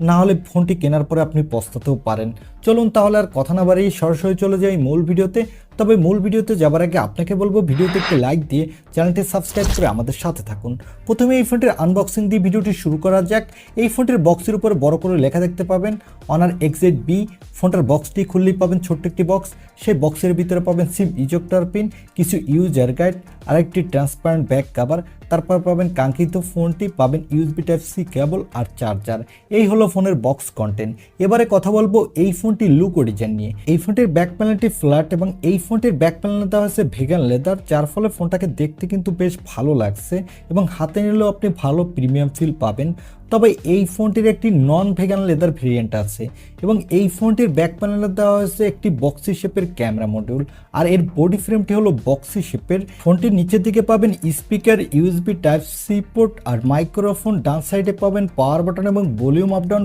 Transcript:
না হলে ফোনটি কেনার পরে আপনি পস্তাতেও পারেন। চলুন তাহলে আর কথা না বাড়িয়ে সরাসরি চলে যাই মূল ভিডিওতে। তবে মূল ভিডিওতে যাবার আগে আপনাকে বলবো ভিডিওতে একটি লাইক দিয়ে চ্যানেলটি সাবস্ক্রাইব করে আমাদের সাথে থাকুন। প্রথমে এই ফোনটির আনবক্সিং দিয়ে ভিডিওটি শুরু করা যাক। এই ফোনটির বক্সের উপরে বড় করে লেখা দেখতে পাবেন অনার XZB। ফোনটার বক্সটি খুললেই পাবেন ছোট্ট একটি বক্স। সেই বক্সের ভিতরে পাবেন সিম ইজেক্টর পিন, কিছু ইউজার গাইড, আরেকটি ট্রান্সপারেন্ট ব্যাক কভার, তারপর পাবেন কাঙ্ক্ষিত ফোনটি, পাবেন USB Type-C কেবল আর চার্জার। এই হলো ফোনের বক্স কন্টেন্ট। এবারে কথা বলবো এই ফোনটির লুক ও ডিজাইন নিয়ে। এই ফোনটির ব্যাক প্যানেলটি ফ্ল্যাট এবং এই ফোনটির ব্যাক প্যানেলে দেওয়া হয়েছে ভেগান লেদার, যার ফলে ফোনটাকে দেখতে কিন্তু বেশ ভালো লাগছে এবং হাতে নিলেও আপনি ভালো প্রিমিয়াম ফিল পাবেন। তবে এই ফোনটির একটি নন ভেগান লেদার ভেরিয়েন্ট আছে এবং এই ফোনটির ব্যাক প্যানেলে দেওয়া হয়েছে একটি বক্সি শেপের ক্যামেরা মডিউল, আর এর বডি ফ্রেমটি হলো বক্সি শেপের। ফোনটির নিচের দিকে পাবেন স্পিকার, USB Type-C পোর্ট আর মাইক্রোফোন। ডান সাইডে পাবেন পাওয়ার বাটন এবং ভলিউম আপ ডাউন